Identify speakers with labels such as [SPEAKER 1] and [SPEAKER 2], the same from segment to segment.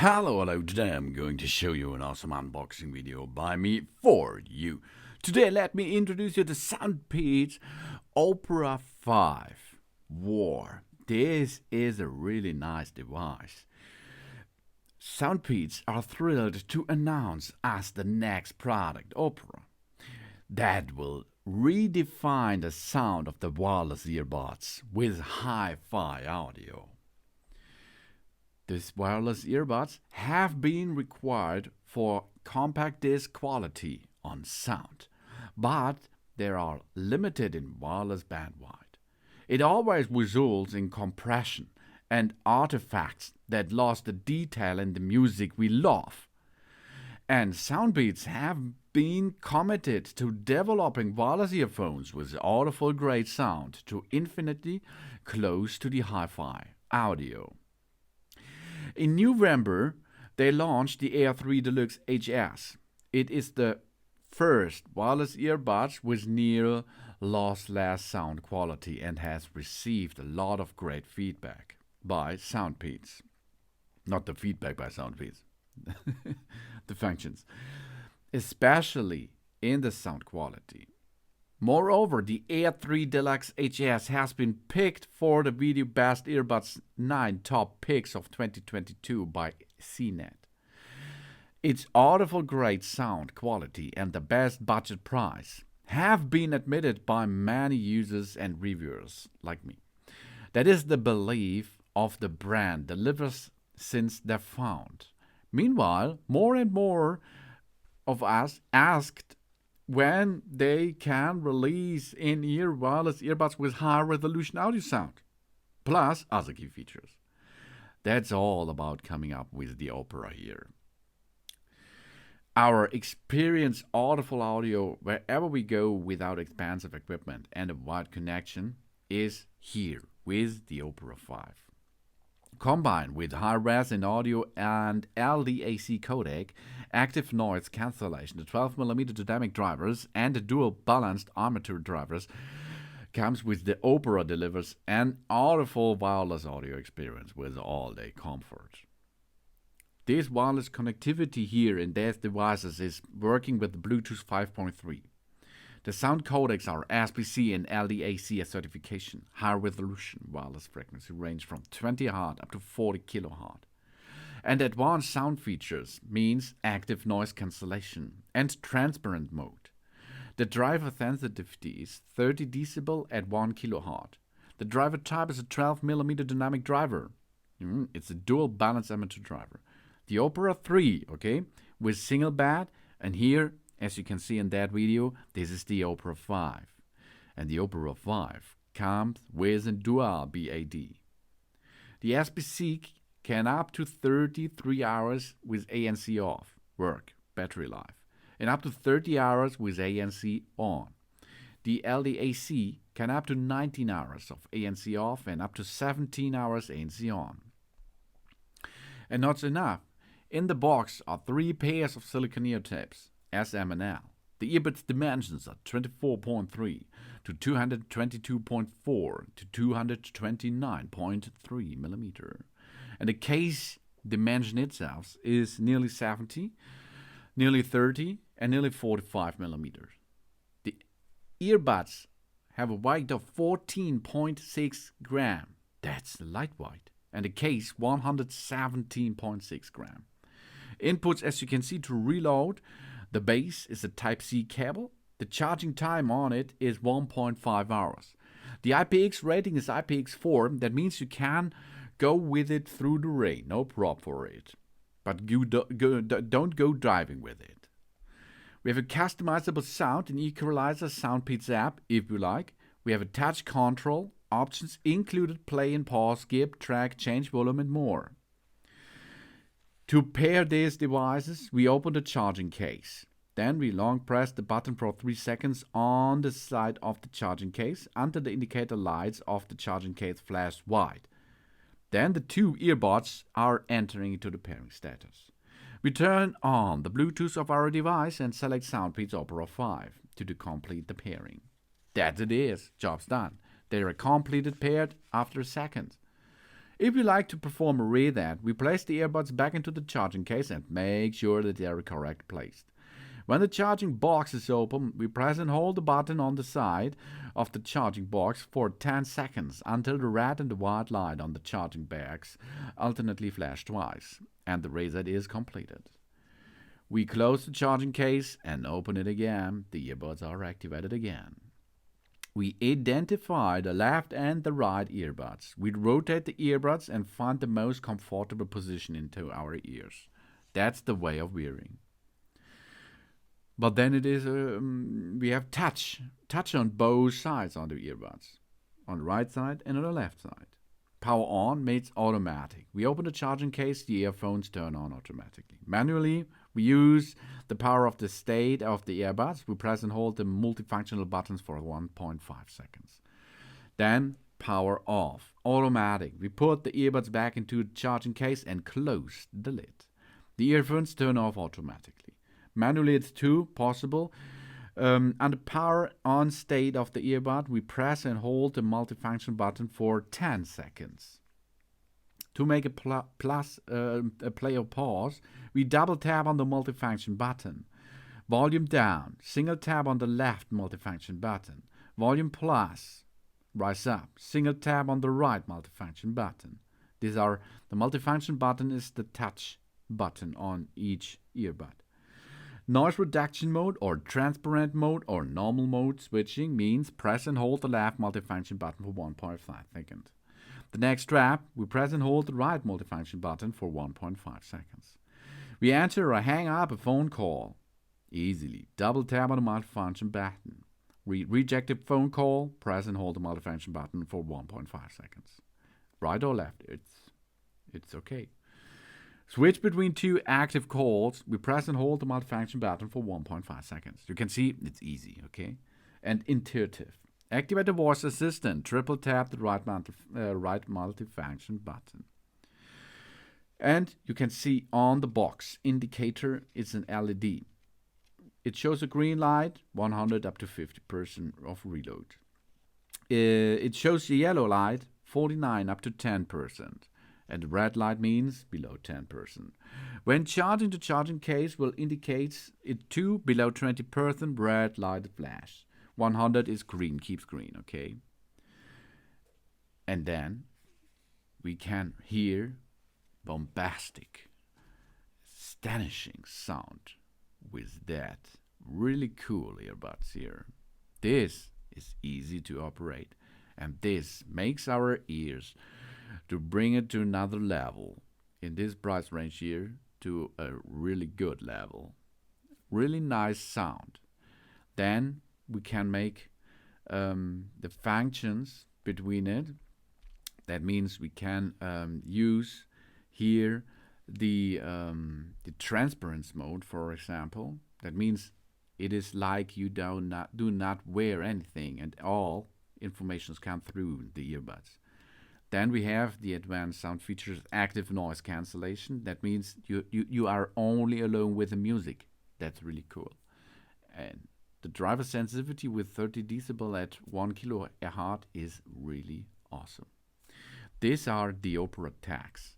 [SPEAKER 1] Hello, today I'm going to show you an awesome unboxing video by me for you. Today let me introduce you to Soundpeats Opera 5 War. This is a really nice device. Soundpeats are thrilled to announce as the next product Opera that will redefine the sound of the wireless earbuds with hi-fi audio. These wireless earbuds have been required for compact disc quality on sound, but they are limited in wireless bandwidth. It always results in compression and artifacts that lost the detail in the music we love. And Soundpeats have been committed to developing wireless earphones with audiophile grade sound to infinitely close to the hi-fi audio. In November, they launched the Air 3 Deluxe HS. It is the first wireless earbuds with near lossless sound quality and has received a lot of great feedback by Soundpeats. Not the feedback by Soundpeats, the functions, especially in the sound quality. Moreover, the Air 3 Deluxe HS has been picked for the Video Best Earbuds 9 Top Picks of 2022 by CNET. Its audiophile grade sound quality and the best budget price have been admitted by many users and reviewers like me. That is the belief of the brand delivers since their found. Meanwhile, more and more of us asked when they can release in-ear wireless earbuds with high-resolution audio sound, plus other key features. That's all about coming up with the Opera here. Our experienced audiophile audio wherever we go without expensive equipment and a wide connection is here with the Opera 5. Combined with high-res in audio and LDAC codec, active noise cancellation, the 12mm dynamic drivers, and the dual balanced armature drivers, comes with the Opera delivers an audiophile wireless audio experience with all-day comfort. This wireless connectivity here in these devices is working with Bluetooth 5.3. The sound codecs are SBC and LDAC certification, high-resolution wireless frequency range from 20 Hz up to 40 kHz. And advanced sound features means active noise cancellation and transparent mode. The driver sensitivity is 30 dB at 1 kHz. The driver type is a 12mm dynamic driver. It's a dual balanced amateur driver. The Opera 3, with single bed, and here, as you can see in that video, this is the Opera 5. And the Opera 5 comes with a dual BAD. The SBC can up to 33 hours with ANC off, work, battery life, and up to 30 hours with ANC on. The LDAC can up to 19 hours of ANC off and up to 17 hours ANC on. And not enough. In the box are 3 pairs of silicone ear tapes, SM&L. The earbuds dimensions are 24.3 to 222.4 to 229.3 millimeter. And the case dimension itself is nearly 70, nearly 30, and nearly 45 millimeters. The earbuds have a weight of 14.6 gram. That's lightweight. And the case 117.6 gram. Inputs, as you can see, to reload the base is a Type-C cable. The charging time on it is 1.5 hours. The IPX rating is IPX4. That means you can go with it through the rain, no problem for it. But you don't go driving with it. We have a customizable sound and equalizer Soundpeats app, if you like. We have a touch control, options included play and pause, skip, track, change volume, and more. To pair these devices, we open the charging case. Then we long press the button for 3 seconds on the side of the charging case until the indicator lights of the charging case flash white. Then the 2 earbuds are entering into the pairing status. We turn on the Bluetooth of our device and select Soundpeats Opera 5 to complete the pairing. That it is. Job's done. They are completed paired after a second. If we like to perform a reset, we place the earbuds back into the charging case and make sure that they are correctly placed. When the charging box is open, we press and hold the button on the side of the charging box for 10 seconds until the red and the white light on the charging bags alternately flash twice, and the reset is completed. We close the charging case and open it again. The earbuds are activated again. We identify the left and the right earbuds. We rotate the earbuds and find the most comfortable position into our ears. That's the way of wearing. But then it is we have touch on both sides on the earbuds, on the right side and on the left side. Power on means automatic. We open the charging case, the earphones turn on automatically. Manually, we use the power of the state of the earbuds. We press and hold the multifunctional buttons for 1.5 seconds. Then power off, automatic. We put the earbuds back into the charging case and close the lid. The earphones turn off automatically. Manually, it's too possible. On the power on state of the earbud, we press and hold the multifunction button for 10 seconds. To make a play or pause, we double tap on the multifunction button. Volume down, single tap on the left multifunction button. Volume plus, rise up, single tap on the right multifunction button. The multifunction button is the touch button on each earbud. Noise reduction mode or transparent mode or normal mode switching means press and hold the left multifunction button for 1.5 seconds. The next step, we press and hold the right multifunction button for 1.5 seconds. We enter or hang up a phone call easily. Double tap on the multifunction button. Reject a phone call, press and hold the multifunction button for 1.5 seconds. Right or left, it's okay. Switch between two active calls. We press and hold the multifunction button for 1.5 seconds. You can see it's easy, okay? And intuitive. Activate the voice assistant. Triple tap the right multifunction button. And you can see on the box indicator it's an LED. It shows a green light, 100 up to 50% of reload. It shows the yellow light, 49 up to 10%. And the red light means below 10%. When charging, the charging case will indicate it to below 20% red light flash. 100 is green, keeps green, okay? And then we can hear bombastic, astonishing sound with that really cool earbuds here. This is easy to operate, and this makes our ears to bring it to another level in this price range here to a really good level. Really nice sound. Then we can make the functions between it. That means we can use here the transparency mode, for example. That means it is like you do not wear anything and all informations come through the earbuds. Then we have the advanced sound features, active noise cancellation. That means you are only alone with the music. That's really cool. And the driver sensitivity with 30 decibel at 1 kHz is really awesome. These are the Opera tags.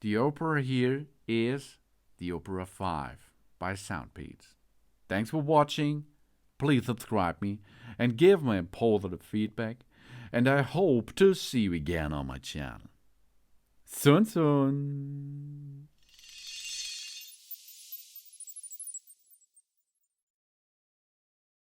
[SPEAKER 1] The Opera here is the Opera 5 by Soundpeats. Thanks for watching. Please subscribe me and give me a positive feedback. And I hope to see you again on my channel. Soon.